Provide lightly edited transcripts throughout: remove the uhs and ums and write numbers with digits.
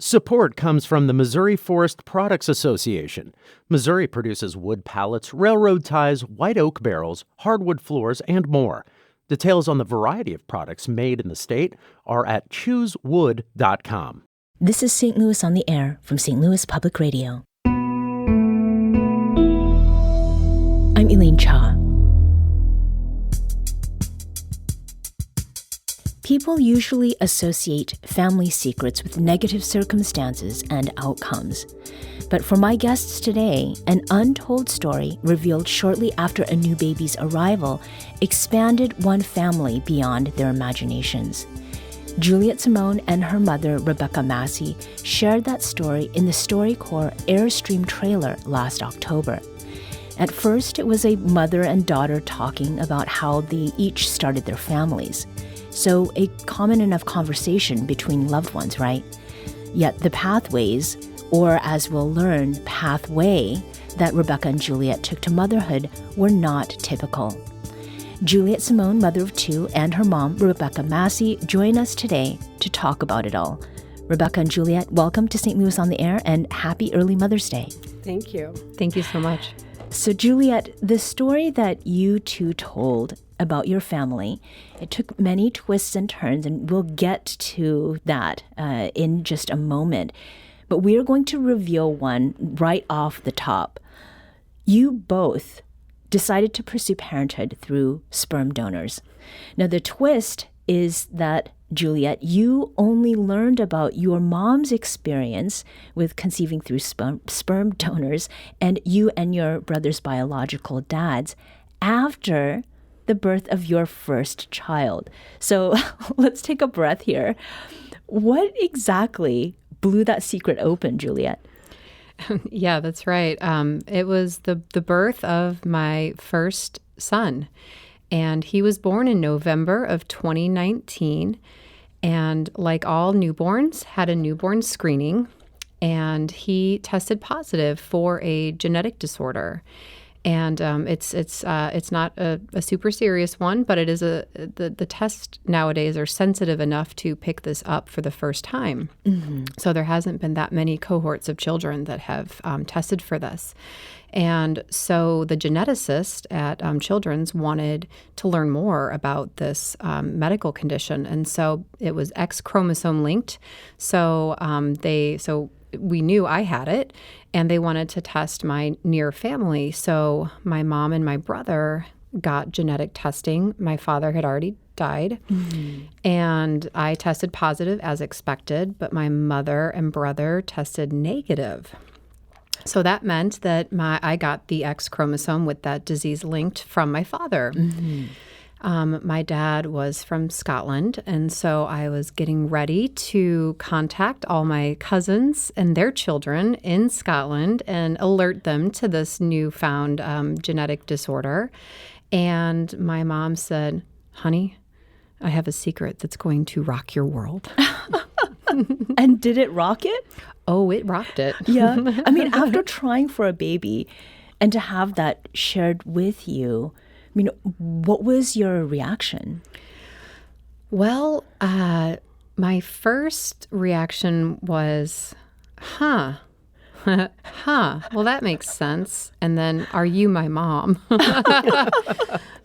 Support comes from the Missouri Forest Products Association. Missouri produces wood pallets, railroad ties, white oak barrels, hardwood floors, and more. Details on the variety of products made in the state are at choosewood.com. This is St. Louis on the Air from St. Louis Public Radio. I'm Elaine Cha. People usually associate family secrets with negative circumstances and outcomes. But for my guests today, an untold story revealed shortly after a new baby's arrival expanded one family beyond their imaginations. Juliet Simone and her mother, Rebecca Massie, shared that story in the StoryCorps Airstream trailer last October. At first, it was a mother and daughter talking about how they each started their families. So a common enough conversation between loved ones, right? Yet the pathways, or as we'll learn, pathway, that Rebecca and Juliet took to motherhood were not typical. Juliet Simone, mother of two, and her mom, Rebecca Massie, join us today to talk about it all. Rebecca and Juliet, welcome to St. Louis on the Air, and happy early Mother's Day. Thank you. Thank you so much. So Juliet, the story that you two told about your family, it took many twists and turns, and we'll get to that in just a moment. But we are going to reveal one right off the top. You both decided to pursue parenthood through sperm donors. Now, the twist is that, Juliet, you only learned about your mom's experience with conceiving through sperm donors and you and your brother's biological dads after the birth of your first child. So let's take a breath here. What exactly blew that secret open, Juliet? Yeah, that's right. It was the birth of my first son, and he was born in November of 2019. And like all newborns, had a newborn screening, and he tested positive for a genetic disorder. And it's not a super serious one, but it is the tests nowadays are sensitive enough to pick this up for the first time. Mm-hmm. So there hasn't been that many cohorts of children that have tested for this. And so the geneticist at Children's wanted to learn more about this medical condition. And so it was X chromosome linked. So we knew I had it, and they wanted to test my near family. So my mom and my brother got genetic testing. My father had already died, and I tested positive as expected, but my mother and brother tested negative. So that meant that I got the X chromosome with that disease linked from my father. Mm-hmm. My dad was from Scotland, and so I was getting ready to contact all my cousins and their children in Scotland and alert them to this newfound genetic disorder. And my mom said, "Honey, I have a secret that's going to rock your world." And did it rock it? Oh, it rocked it. Yeah. I mean, after trying for a baby and to have that shared with you, I mean, what was your reaction? Well, my first reaction was, huh, well, that makes sense. And then, are you my mom?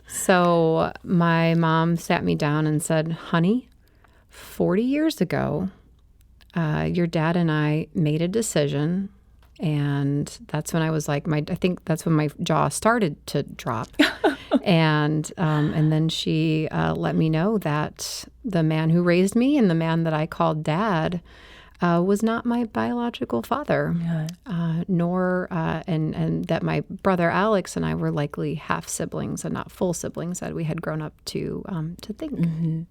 So my mom sat me down and said, "Honey, 40 years ago, your dad and I made a decision." And that's when I was like, I think that's when my jaw started to drop. And then she let me know that the man who raised me and the man that I called dad was not my biological father, nor and that my brother Alex and I were likely half siblings and not full siblings that we had grown up to think. Mm-hmm.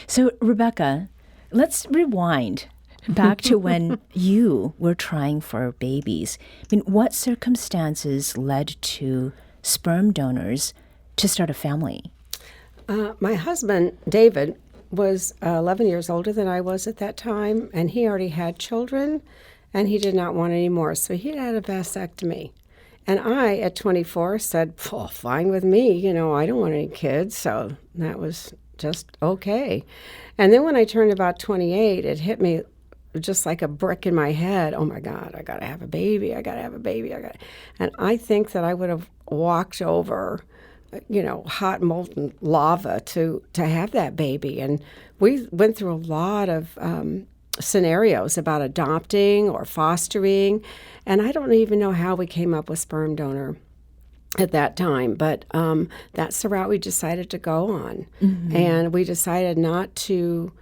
So Rebecca, let's rewind back to when you were trying for babies. I mean, what circumstances led to sperm donors to start a family? My husband, David, was 11 years older than I was at that time, and he already had children, and he did not want any more. So he had a vasectomy. And I, at 24, said, "Well, fine with me. I don't want any kids." So that was just okay. And then when I turned about 28, it hit me just like a brick in my head. Oh my God, I got to have a baby. I got to have a baby. And I think that I would have walked over, hot molten lava to have that baby. And we went through a lot of scenarios about adopting or fostering, and I don't even know how we came up with sperm donor at that time, but that's the route we decided to go on. And we decided not to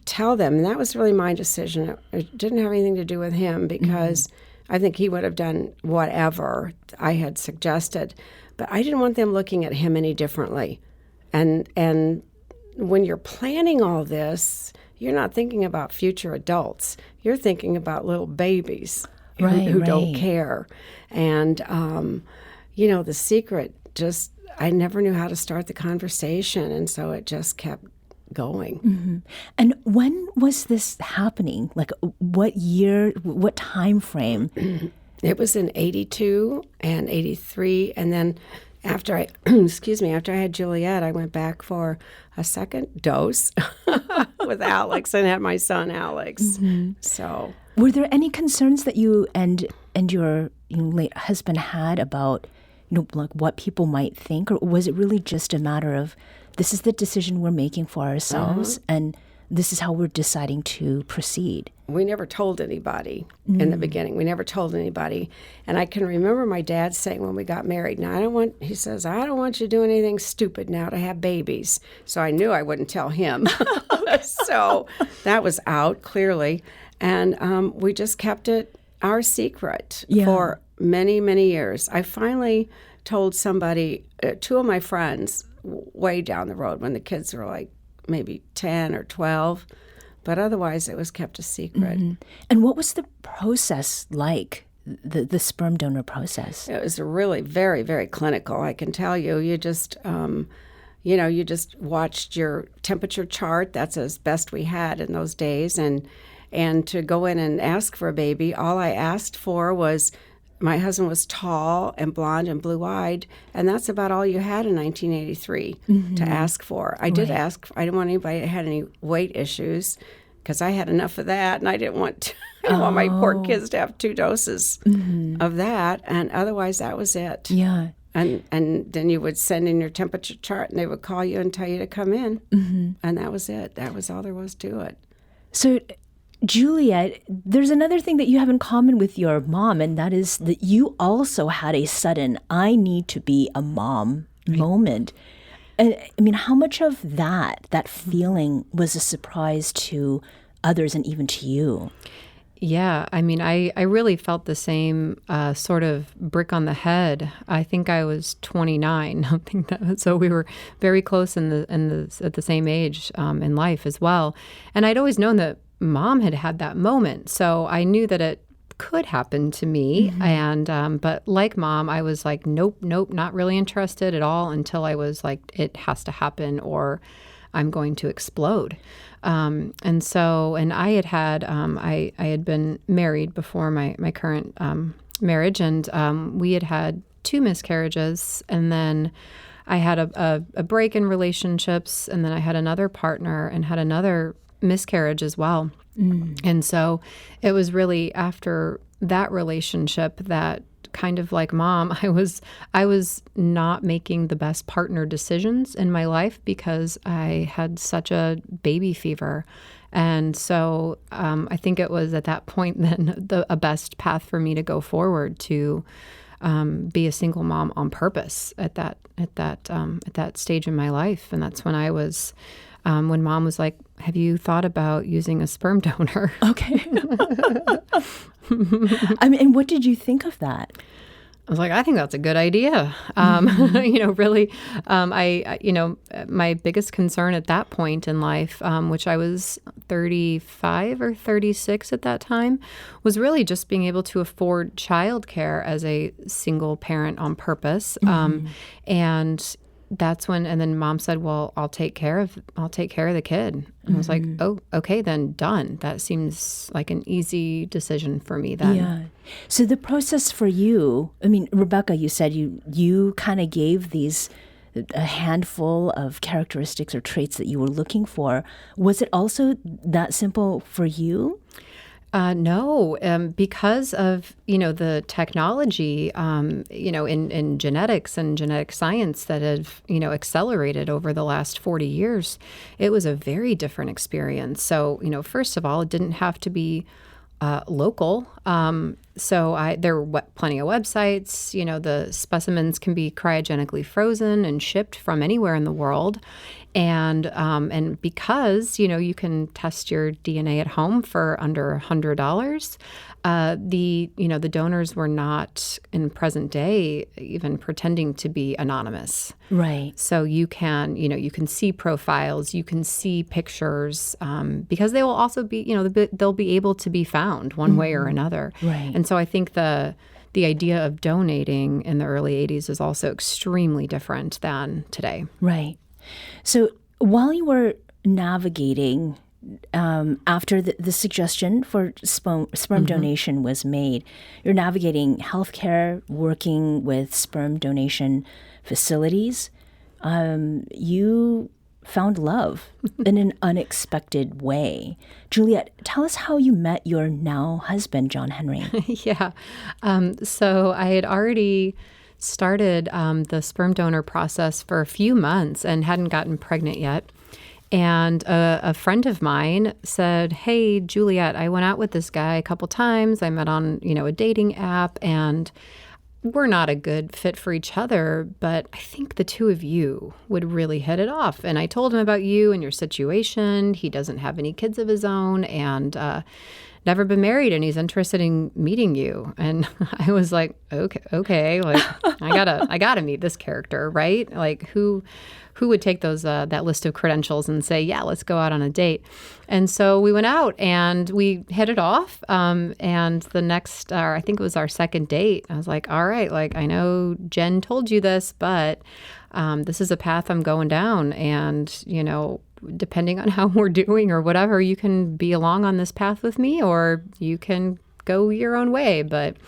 tell them, and that was really my decision. It didn't have anything to do with him, because I think he would have done whatever I had suggested, but I didn't want them looking at him any differently. And when you're planning all this, you're not thinking about future adults. You're thinking about little babies who don't care. And, the secret just, I never knew how to start the conversation. And so it just kept going. And when was this happening? Like, what year, what time frame? It was in 82 and 83. And then after I, after I had Juliet, I went back for a second dose with Alex and had my son Alex. So, were there any concerns that you and your late husband had about, like what people might think, or was it really just a matter of this is the decision we're making for ourselves, and this is how we're deciding to proceed? We never told anybody in the beginning. We never told anybody. And I can remember my dad saying when we got married, he says, I don't want you to do anything stupid now to have babies. So I knew I wouldn't tell him. So that was out, clearly. And we just kept it our secret for many, many years. I finally told somebody, two of my friends, way down the road when the kids were like maybe 10 or 12. But otherwise, it was kept a secret. And what was the process like, the sperm donor process? It was really very, very clinical, I can tell you. You just, you just watched your temperature chart. That's as best we had in those days. And to go in and ask for a baby, all I asked for was, my husband was tall and blonde and blue-eyed, and that's about all you had in 1983 to ask for. I did ask. I didn't want anybody that had any weight issues, because I had enough of that, and I didn't want my poor kids to have 2 doses of that. And otherwise, that was it. Yeah. And then you would send in your temperature chart, and they would call you and tell you to come in, and that was it. That was all there was to it. So, Juliet, there's another thing that you have in common with your mom, and that is that you also had a sudden I need to be a mom moment. And I mean, how much of that feeling was a surprise to others and even to you? Yeah, I mean, I really felt the same sort of brick on the head. I think I was 29. So we were very close at the same age in life as well. And I'd always known that Mom had that moment, so I knew that it could happen to me. And but like Mom, I was like, nope, not really interested at all until I was like, it has to happen or I'm going to explode. And I had been married before my current marriage, and we had 2 miscarriages, and then I had a break in relationships, and then I had another partner and had another miscarriage as well. And so it was really after that relationship that, kind of like Mom, I was not making the best partner decisions in my life because I had such a baby fever. And so I think it was at that point then a best path for me to go forward to be a single mom on purpose at that stage in my life. And that's when I was when Mom was like, have you thought about using a sperm donor? Okay. I mean, and what did you think of that? I was like, I think that's a good idea. Really, my biggest concern at that point in life, which I was 35 or 36 at that time, was really just being able to afford childcare as a single parent on purpose. And that's when, and then Mom said, well, I'll take care of the kid. And I was like, oh, okay, then done. That seems like an easy decision for me then. Yeah. So the process for you, I mean, Rebecca, you said you kind of gave these a handful of characteristics or traits that you were looking for. Was it also that simple for you? No, because of, the technology, in genetics and genetic science that have, accelerated over the last 40 years, it was a very different experience. So, first of all, it didn't have to be local. So there were plenty of websites. The specimens can be cryogenically frozen and shipped from anywhere in the world. And because, you can test your DNA at home for under $100, the donors were not in present day even pretending to be anonymous. Right. So you can see profiles, you can see pictures, because they will also be, they'll be able to be found one way or another. Right. And so I think the idea of donating in the early 80s is also extremely different than today. Right. So while you were navigating after the suggestion for sperm donation was made, you're navigating healthcare, working with sperm donation facilities. You found love in an unexpected way. Juliet, tell us how you met your now husband, John Henry. Yeah. So I had already started the sperm donor process for a few months and hadn't gotten pregnant yet. And a friend of mine said, "Hey, Juliet, I went out with this guy a couple times. I met on, a dating app, and we're not a good fit for each other, but I think the two of you would really hit it off." And I told him about you and your situation. He doesn't have any kids of his own and never been married, and he's interested in meeting you. And I was like, okay, like I gotta meet this character, right? Like who would take those that list of credentials and say, yeah, let's go out on a date? And so we went out and we hit it off. And the next, I think it was our second date, I was like, all right, like I know Jen told you this, but this is a path I'm going down. And, depending on how we're doing or whatever, you can be along on this path with me or you can go your own way. But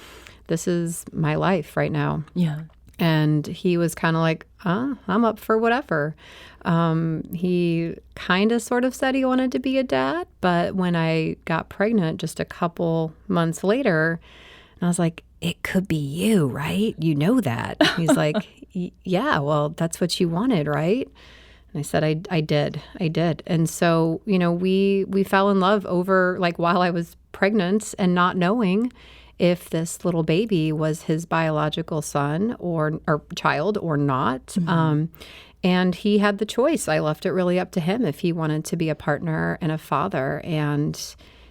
this is my life right now. Yeah. And he was kind of like, I'm up for whatever. He kind of sort of said he wanted to be a dad. But when I got pregnant just a couple months later, I was like, it could be you, right? You know that. He's like, yeah, well, that's what you wanted, right? And I said, I did. And so, we fell in love over, like, while I was pregnant and not knowing if this little baby was his biological son or child or not. Mm-hmm. And he had the choice. I left it really up to him if he wanted to be a partner and a father. And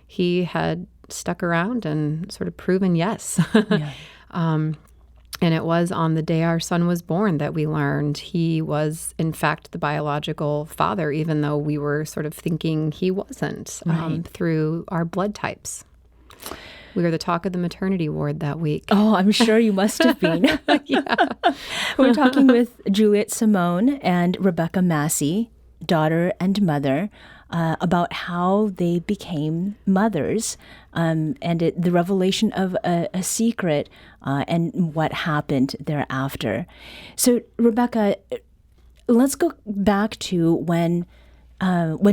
he had stuck around and sort of proven yes. Yeah. And it was on the day our son was born that we learned he was, in fact, the biological father, even though we were sort of thinking he wasn't, right, through our blood types. We were the talk of the maternity ward that week. Oh, I'm sure you must have been. Yeah. We're talking with Juliet Simone and Rebecca Massie, daughter and mother, about how they became mothers and the revelation of a secret and what happened thereafter. So, Rebecca, let's go back to when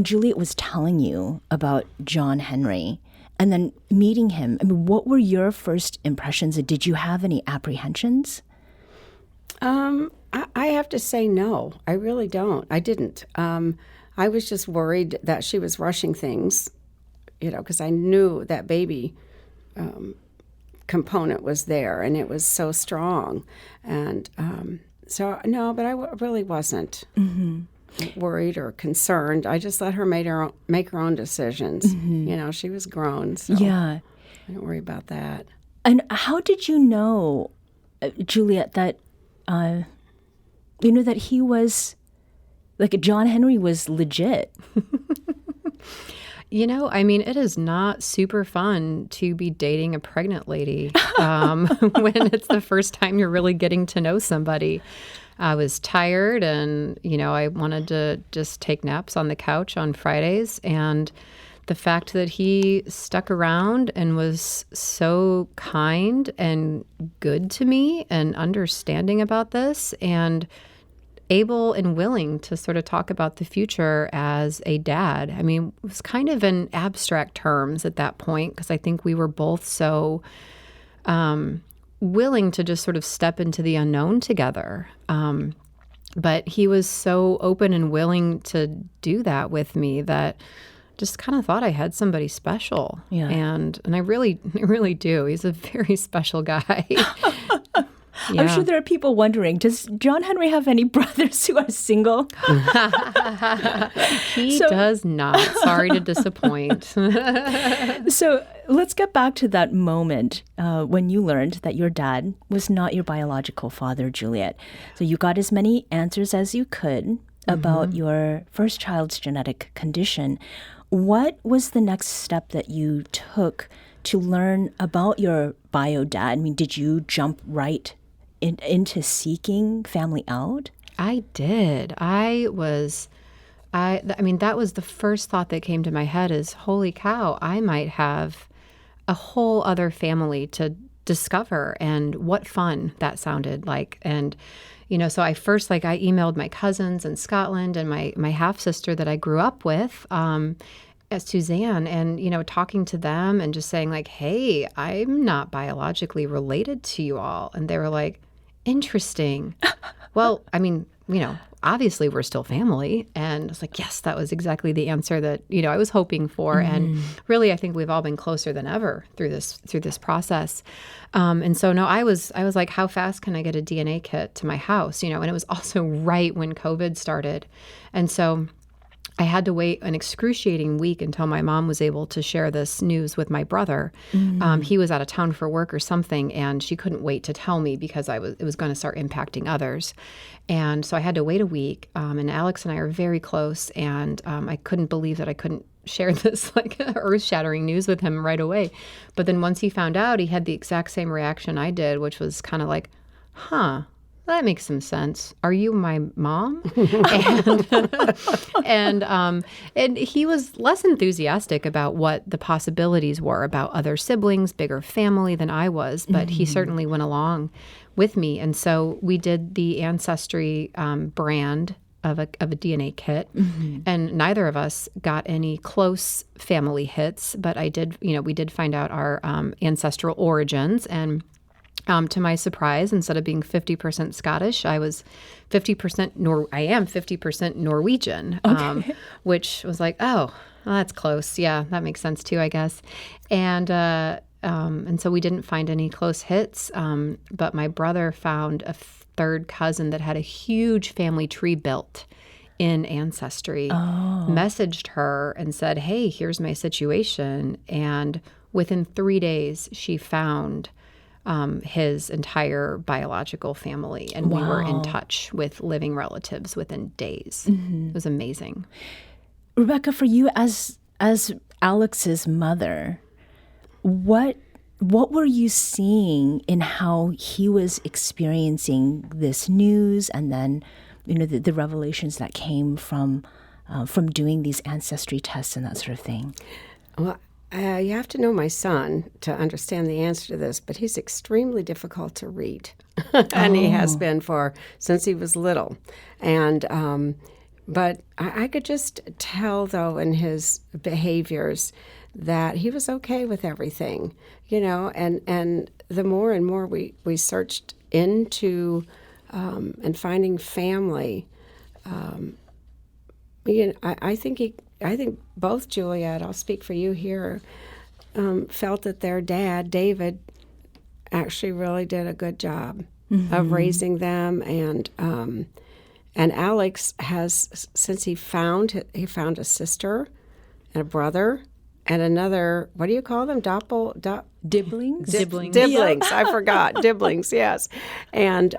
Juliet was telling you about John Henry and then meeting him. I mean, what were your first impressions? Did you have any apprehensions? I have to say no. I really don't. I didn't. I was just worried that she was rushing things, because I knew that baby component was there and it was so strong. And so, no, but I really wasn't worried or concerned. I just let her make her own decisions. Mm-hmm. She was grown, so yeah. I don't worry about that. And how did you know, Juliet, that, that he was... like John Henry was legit? It is not super fun to be dating a pregnant lady when it's the first time you're really getting to know somebody. I was tired and, I wanted to just take naps on the couch on Fridays. And the fact that he stuck around and was so kind and good to me and understanding about this and able and willing to sort of talk about the future as a dad. I mean, it was kind of in abstract terms at that point because I think we were both so willing to just sort of step into the unknown together. But he was so open and willing to do that with me that just kind of thought I had somebody special. Yeah. And I really do. He's a very special guy. Yeah. I'm sure there are people wondering, does John Henry have any brothers who are single? He does not. Sorry to disappoint. So let's get back to that moment when you learned that your dad was not your biological father, Juliet. So you got as many answers as you could about your first child's genetic condition. What was the next step that you took to learn about your bio dad? I mean, did you jump right into seeking family out? I did. I mean, that was the first thought that came to my head is, holy cow, I might have a whole other family to discover, and what fun that sounded like. And, so I first, I emailed my cousins in Scotland and my half-sister that I grew up with, as Suzanne, and, talking to them and just saying hey, I'm not biologically related to you all. And they were like, interesting. Well, I mean, obviously we're still family. And I was like, yes, that was exactly the answer that, I was hoping for. And really, I think we've all been closer than ever through this process. And so, no, I was like, how fast can I get a DNA kit to my house? And it was also right when COVID started. And so I had to wait an excruciating week until my mom was able to share this news with my brother. He was out of town for work or something, and she couldn't wait to tell me because it was going to start impacting others. And so I had to wait a week, and Alex and I are very close, and I couldn't believe that I couldn't share this earth-shattering news with him right away. But then once he found out, he had the exact same reaction I did, which was kind of like, huh, that makes some sense. Are you my mom? And he was less enthusiastic about what the possibilities were about other siblings, bigger family than I was, but he certainly went along with me. And so we did the Ancestry brand of a DNA kit, and neither of us got any close family hits, but we did find out our ancestral origins. And to my surprise, instead of being 50% Scottish, I was 50% Norwegian, which was like, oh, well, that's close. Yeah, that makes sense too, I guess. And so we didn't find any close hits, but my brother found a third cousin that had a huge family tree built in Ancestry, messaged her and said, hey, here's my situation. And within 3 days, she found his entire biological family, and we were in touch with living relatives within days. It was amazing. Rebecca, for you as Alex's mother, what were you seeing in how he was experiencing this news, and then the revelations that came from doing these ancestry tests and that sort of thing? Well, you have to know my son to understand the answer to this, but he's extremely difficult to read, and he has been since he was little. And but I could just tell, though, in his behaviors that he was okay with everything, And the more and more we searched into and finding family, I think both Juliet, I'll speak for you here, felt that their dad, David, actually really did a good job of raising them, and Alex has, since he found a sister and a brother and another, what do you call them? Dibblings? Dibblings. I forgot. Dibblings, yes. And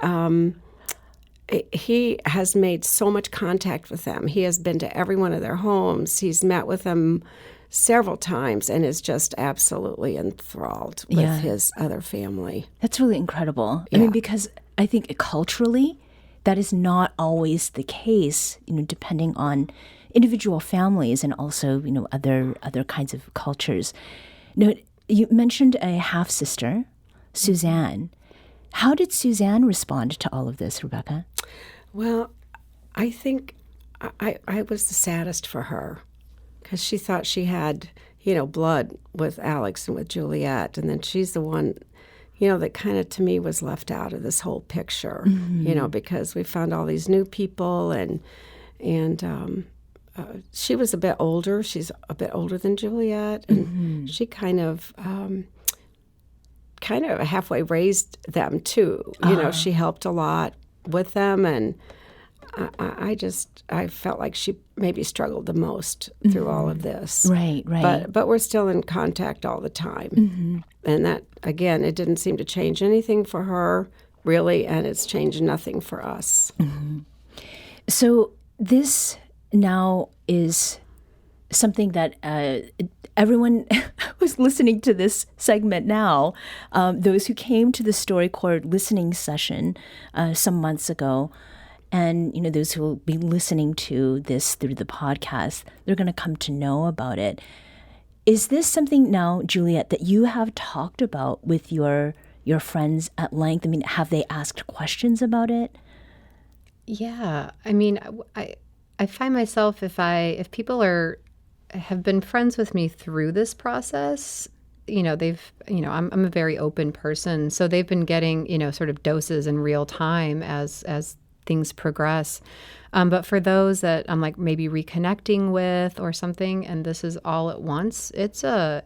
he has made so much contact with them. He has been to every one of their homes. He's met with them several times and is just absolutely enthralled with his other family. That's really incredible. I mean, because I think culturally, that is not always the case, depending on individual families and also, other kinds of cultures. Now, you mentioned a half-sister, Suzanne. How did Suzanne respond to all of this, Rebecca? Well, I think I was the saddest for her because she thought she had, blood with Alex and with Juliet. And then she's the one, that kind of to me was left out of this whole picture, because we found all these new people and she was a bit older. She's a bit older than Juliet. And she kind of halfway raised them too. She helped a lot with them, and I felt like she maybe struggled the most through all of this. Right. But we're still in contact all the time. And that, again, it didn't seem to change anything for her, really, and it's changed nothing for us. So this now is something that everyone who's listening to this segment now, those who came to the StoryCorps listening session some months ago, and those who will be listening to this through the podcast, they're going to come to know about it. Is this something now, Juliet, that you have talked about with your friends at length? I mean, have they asked questions about it? Yeah, I mean, I find myself if people have been friends with me through this process, I'm a very open person, so they've been getting sort of doses in real time as things progress. But for those that I'm like maybe reconnecting with or something, and this is all at once, it's a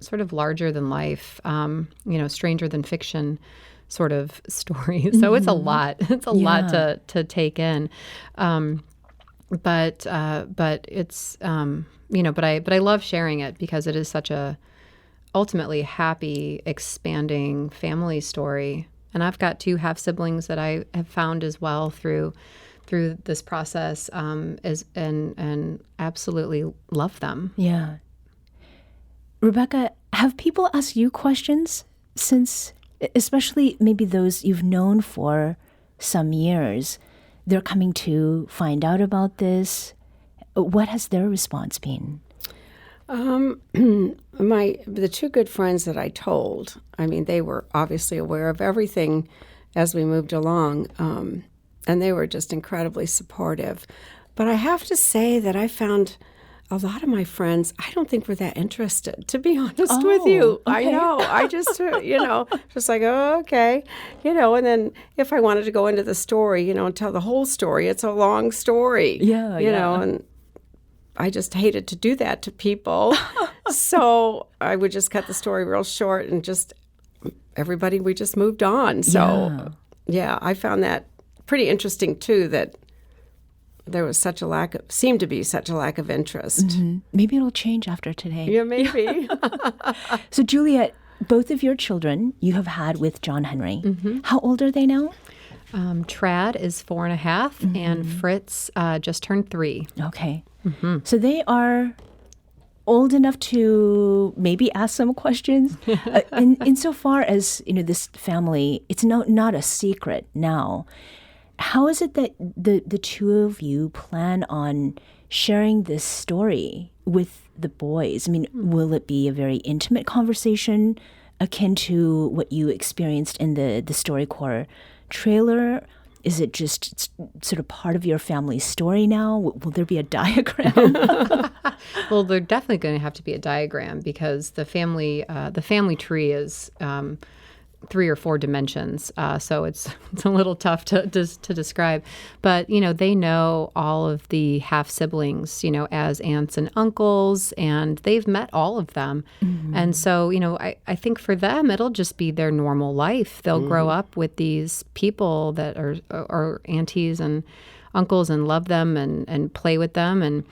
sort of larger than life, stranger than fiction sort of story. So it's a lot. It's a lot to take in. But it's but I love sharing it because it is such a ultimately happy, expanding family story. And I've got 2 half siblings that I have found as well through this process, and absolutely love them. Yeah. Rebecca, have people asked you questions since, especially maybe those you've known for some years, they're coming to find out about this? What has their response been? The 2 good friends that I told, I mean, they were obviously aware of everything as we moved along, and they were just incredibly supportive. But I have to say that I found a lot of my friends, I don't think were that interested, to be honest with you. Okay. I know. I just, just like, oh, okay. And then if I wanted to go into the story, and tell the whole story, it's a long story. Yeah. And I just hated to do that to people. So I would just cut the story real short and we just moved on. So, yeah, I found that pretty interesting, too, that there was seemed to be such a lack of interest. Mm-hmm. Maybe it'll change after today. Yeah, maybe. So, Juliet, both of your children you have had with John Henry. Mm-hmm. How old are they now? Trad is 4.5, and Fritz just turned 3. Okay. Mm-hmm. So they are old enough to maybe ask some questions. Insofar as, this family, it's not a secret now. How is it that the 2 of you plan on sharing this story with the boys? I mean, will it be a very intimate conversation akin to what you experienced in the StoryCorps trailer? Is it just sort of part of your family's story now? Will there be a diagram? Well, there's definitely going to have to be a diagram because the family tree is 3 or 4 dimensions, so it's a little tough to describe. But they know all of the half siblings, as aunts and uncles, and they've met all of them. Mm-hmm. And so I think for them it'll just be their normal life. They'll grow up with these people that are aunties and uncles and love them and play with them, and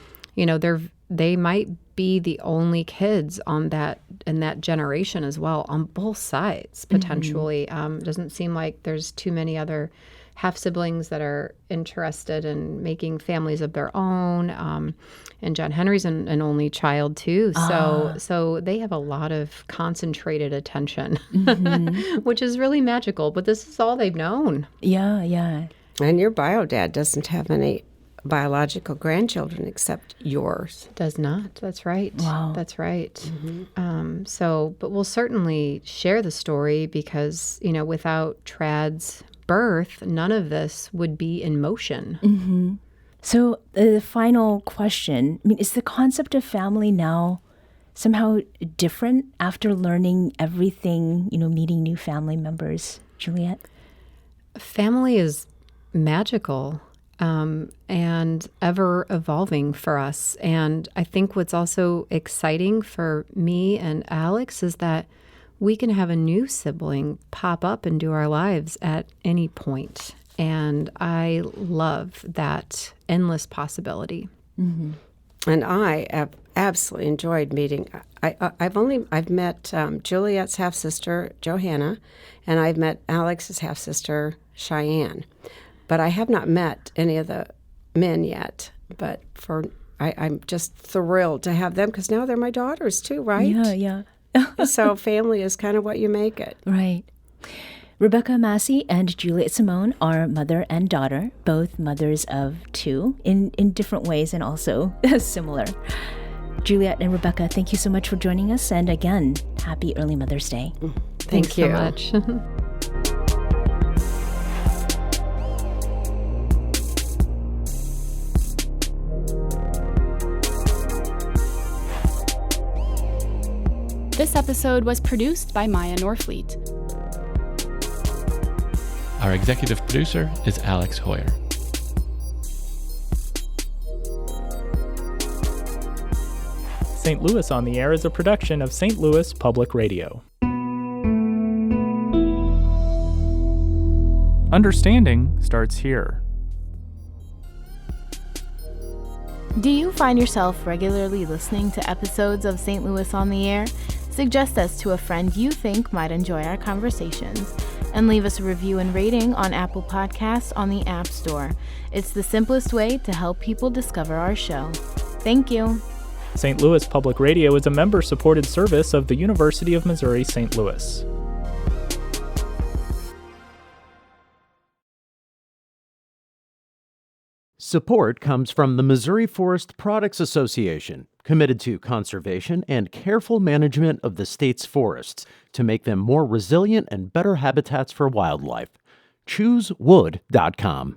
they might be the only kids in that generation as well, on both sides potentially. Doesn't seem like there's too many other half siblings that are interested in making families of their own. And John Henry's an only child too, so they have a lot of concentrated attention, which is really magical. But this is all they've known. Yeah. And your bio dad doesn't have any biological grandchildren except yours. Does not. That's right. Wow. That's right. Mm-hmm. But we'll certainly share the story because, without Trad's birth, none of this would be in motion. Mm-hmm. So the final question, I mean, is the concept of family now somehow different after learning everything, meeting new family members, Juliet? Family is magical and ever evolving for us. And I think what's also exciting for me and Alex is that we can have a new sibling pop up into our lives at any point. And I love that endless possibility. Mm-hmm. And I have absolutely enjoyed meeting. I've met Juliet's half sister Johanna, and I've met Alex's half sister Cheyenne, but I have not met any of the men yet. But I'm just thrilled to have them because now they're my daughters too, right? Yeah. So family is kind of what you make it. Right. Rebecca Massie and Juliet Simone are mother and daughter, both mothers of two in different ways and also similar. Juliet and Rebecca, thank you so much for joining us. And again, happy early Mother's Day. Thanks you so much. This episode was produced by Maya Norfleet. Our executive producer is Alex Hoyer. St. Louis on the Air is a production of St. Louis Public Radio. Understanding starts here. Do you find yourself regularly listening to episodes of St. Louis on the Air? Suggest us to a friend you think might enjoy our conversations, and leave us a review and rating on Apple Podcasts on the App Store. It's the simplest way to help people discover our show. Thank you. St. Louis Public Radio is a member-supported service of the University of Missouri St. Louis. Support comes from the Missouri Forest Products Association, committed to conservation and careful management of the state's forests to make them more resilient and better habitats for wildlife. ChooseWood.com.